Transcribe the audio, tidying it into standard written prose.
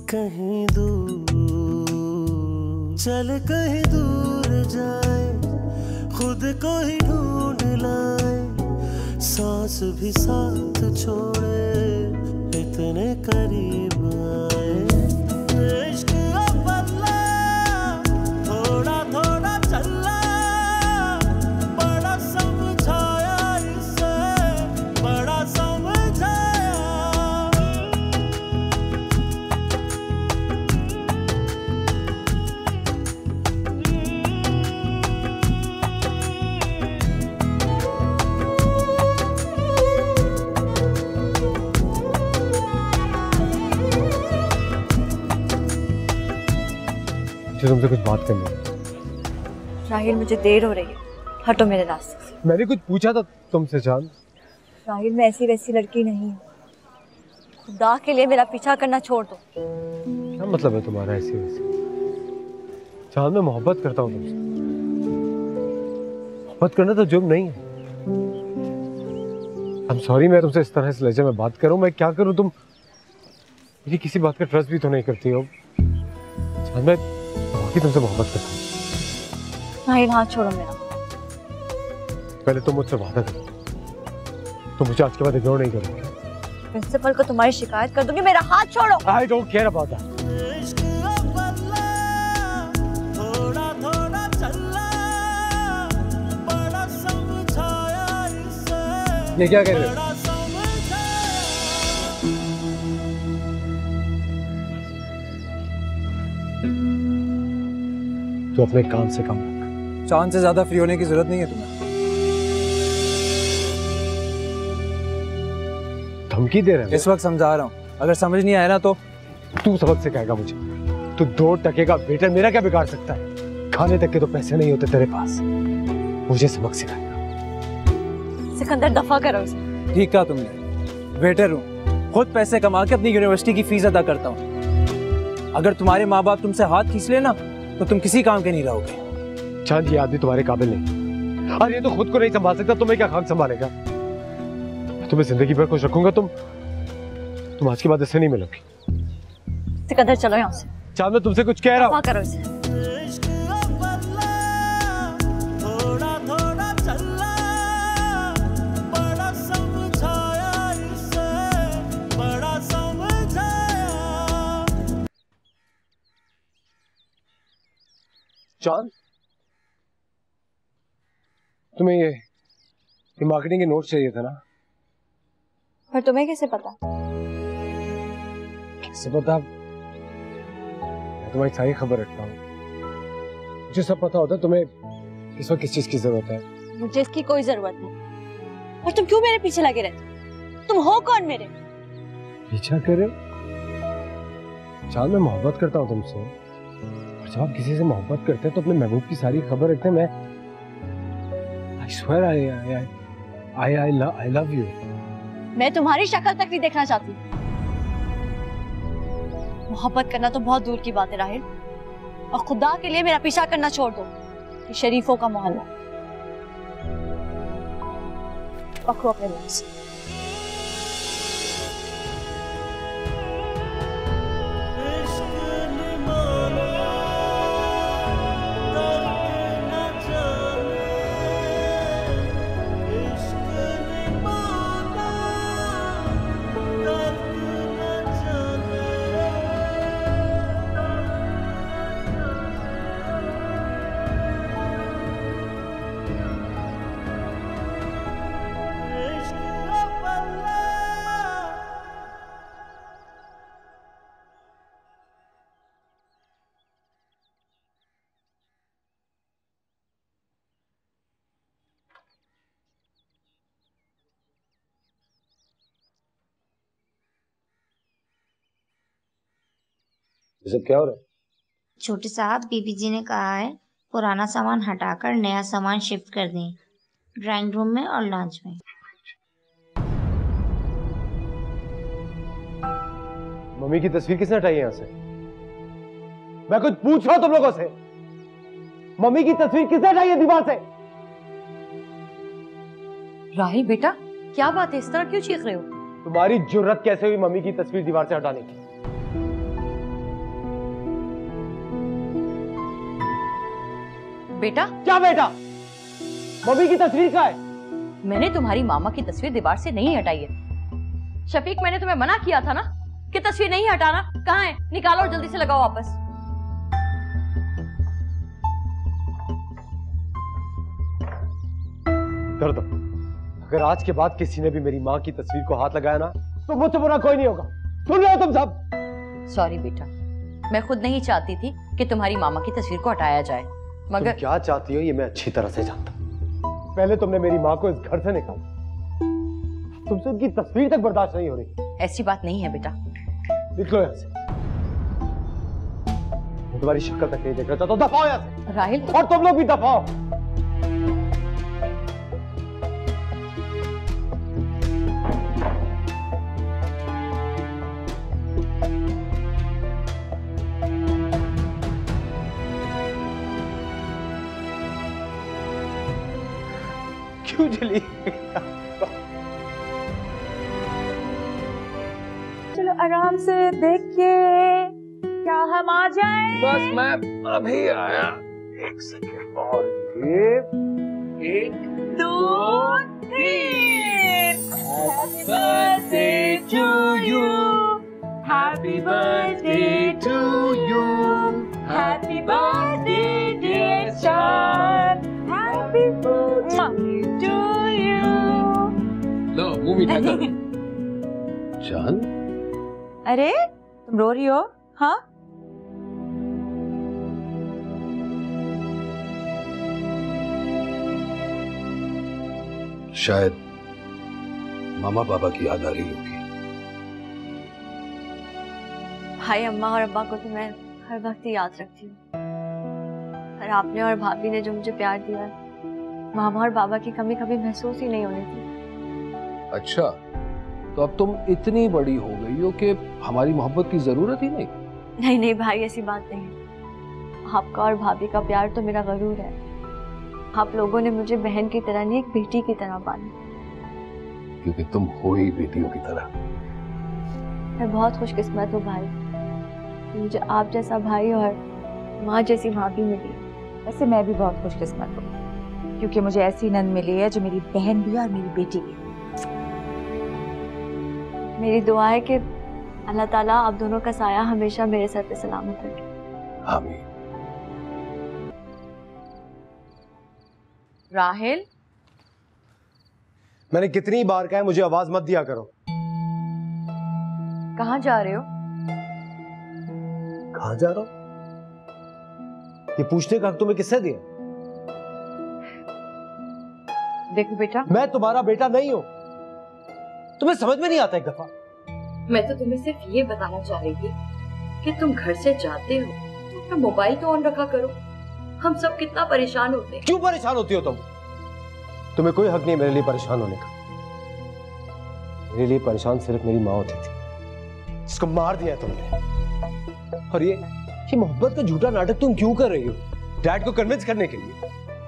कहीं दूर चल, कहीं दूर जाए, खुद को ही ढूंढ लाए, सांस भी साथ छोड़े, इतने करीब आए। इश्क बदला, थोड़ा थोड़ा चला, बड़ा समझाया इसे, बड़ा समझाया। मुझे तुमसे कुछ बात करनी है। राहिल, मुझे देर हो रही है, हटो मेरे रास्ते से। मैंने कुछ पूछा था तुमसे जान। राहिल, मैं ऐसी वैसी लड़की नहीं हूँ, खुदा के लिए मेरा पीछा करना छोड़ दो। क्या मतलब है तुम्हारा ऐसी वैसी? जान, मैं मोहब्बत करता हूँ तुमसे। मोहब्बत करना तो जुर्म नहीं है। I'm sorry, मैं तुमसे इस तरह से लहजे में बात करूँ, मैं क्या करूँ? तुम मेरी किसी बात का ट्रस्ट भी तो नहीं करती हो। जान, मैं वाकई तुमसे मोहब्बत करता हूँ। राहिल, हाथ छोड़ो मेरा। पहले तुम मुझसे वादा करो, तुम मुझे आज के बाद इग्नोर नहीं करोगे। प्रिंसिपल को तुम्हारी शिकायत कर दूंगी। मेरा हाथ छोड़ो। I don't care about that. ये क्या कह रहे हो? तो अपने काम से काम रख। चांद से ज्यादा फ्री होने की जरूरत नहीं है तुम्हें। धमकी दे रहे हो? इस वक्त समझा रहा हूँ, अगर समझ नहीं आया ना तो तू सबक सिखाएगा मुझे। तू 2 टके का वेटर मेरा क्या बिगाड़ सकता है? खाने तक के तो पैसे नहीं होते तेरे पास, मुझे सबक सिखाएगा। सिकंदर, दफा करो इसे। ठीक कहा तुमने, वेटर हूँ, खुद पैसे कमा के अपनी यूनिवर्सिटी की फीस अदा करता हूँ। अगर तुम्हारे माँ बाप तुमसे हाथ खींच लेना तो तुम किसी काम के नहीं रहोगे। चांद, ये आदमी तुम्हारे काबिल नहीं। और ये तो खुद को नहीं संभाल सकता, तुम्हें क्या खाक संभालेगा? मैं तुम्हें जिंदगी भर खुश रखूंगा, तुम आज के बाद इससे नहीं मिलोगी। सिकंदर, चलो यहाँ से। चांद, मैं तुमसे कुछ कह रहा हूँ। दफा करो इसे। चांद, तुम्हें ये मार्केटिंग के नोट्स चाहिए था ना? पर तुम्हें कैसे पता? कैसे पता? मैं तुम्हारी सारी खबर रखता हूँ, मुझे सब पता होता है तुम्हें इस वक्त किस चीज की जरूरत है। मुझे इसकी कोई जरूरत नहीं। और तुम क्यों मेरे पीछे लगे रहते? तुम हो कौन मेरे? पीछा कर रहे हो? चांद, मैं मोहब्बत करता हूँ तुमसे, और जब आप किसी से मोहब्बत करते हैं तो अपने महबूब की सारी खबर रखते हैं। मैं I swear I love you. मैं तुम्हारी शक्ल तक नहीं देखना चाहती। मोहब्बत करना तो बहुत दूर की बात है राहिल, और खुदा के लिए मेरा पीछा करना छोड़ दो। ये शरीफों का मोहल्ला। पकड़ो अपने मुंह से। ये सब क्या हो रहा है? छोटे साहब, बीबी जी ने कहा है पुराना सामान हटाकर नया सामान शिफ्ट कर दें, ड्राइंग रूम में और लॉन्च में। मम्मी की तस्वीर किसने हटाई है यहाँ से? मैं कुछ पूछ रहा हूँ तुम लोगों से। मम्मी की तस्वीर किसने हटाई है दीवार से? राहिल बेटा, क्या बात है? इस तरह क्यों चीख रहे हो? तुम्हारी जुर्रत कैसे हुई मम्मी की तस्वीर दीवार से हटाने की? बेटा, क्या बेटा? मम्मी की तस्वीर कहाँ है? मैंने तुम्हारी मामा की तस्वीर दीवार से नहीं हटाई है। शफीक, मैंने तुम्हें मना किया था ना कि तस्वीर नहीं हटाना। कहाँ है? निकालो और जल्दी से लगाओ वापस। कर दो। अगर आज के बाद किसी ने भी मेरी माँ की तस्वीर को हाथ लगाया ना तो मुझसे बुरा कोई नहीं होगा। सुन रहे हो तुम सब? सॉरी बेटा, मैं खुद नहीं चाहती थी कि तुम्हारी मामा की तस्वीर को हटाया जाए, मगर तुम क्या चाहती हो ये मैं अच्छी तरह से जानता हूँ। पहले तुमने मेरी माँ को इस घर से निकाला, तुमसे उनकी तस्वीर तक बर्दाश्त नहीं हो रही। ऐसी बात नहीं है बेटा। निकलो यहाँ से। मैं तुम्हारी शक्ल तक नहीं देख रहा था, तो दफाओ यहाँ से। राहिल, और तुम लोग भी दफाओ। क्यों जली? चलो आराम से देखिए, क्या हम आ जाएं? बस मैं अभी आया। एक सेकंड और ये 1 2 3 Happy birthday to you, Happy birthday to you, Happy birthday dear Chan, Happy birthday to you. लो मुंह मीठा कर। चल। अरे तुम रो रही हो? हाँ, शायद मामा पापा की याद आ रही होगी। भाई, अम्मा और अब्बा को तो मैं हर वक्त ही याद रखती हूँ, और आपने और भाभी ने जो मुझे प्यार दिया है, मामा और बाबा की कमी कभी महसूस ही नहीं होने दी। अच्छा, तो अब तुम इतनी बड़ी हो गई हो कि हमारी मोहब्बत की जरूरत ही नहीं। नहीं नहीं भाई, ऐसी बात नहीं। आपका और भाभी का प्यार तो मेरा गरूर है। आप लोगों ने मुझे बहन की तरह नहीं, एक बेटी की तरह पाला। क्योंकि तुम हो ही बेटियों की तरह। मैं बहुत खुशकिस्मत हूँ भाई, मुझे आप जैसा भाई और माँ जैसी भाभी मिली। वैसे मैं भी बहुत खुशकिस्मत हूँ, क्योंकि मुझे ऐसी नंद मिली है जो मेरी बहन भी और मेरी बेटी भी। मेरी दुआ है कि अल्लाह ताला आप दोनों का साया हमेशा मेरे सर पे सलामत रखे। आमीन। राहिल, मैंने कितनी बार कहा है मुझे आवाज मत दिया करो। कहाँ जा रहे हो? कहाँ जा रहा हूं? ये पूछने का हक तुम्हें किसने दिया? देखो बेटा, मैं तुम्हारा बेटा नहीं हूं। तुम्हें समझ में नहीं आता एक दफा? मैं तो तुम्हें सिर्फ ये बताना चाह रही थी कि तुम घर से जाते हो तो अपना मोबाइल तो ऑन रखा करो। हम सब कितना परेशान होते हैं। क्यों परेशान होती हो तुम? तुम्हें कोई हक नहीं मेरे लिए परेशान होने का। मेरे लिए परेशान सिर्फ मेरी माँ होती थी, जिसको मार दिया तुमने। और ये मोहब्बत का झूठा नाटक तुम क्यों कर रही हो? डैड को कन्विंस करने के लिए।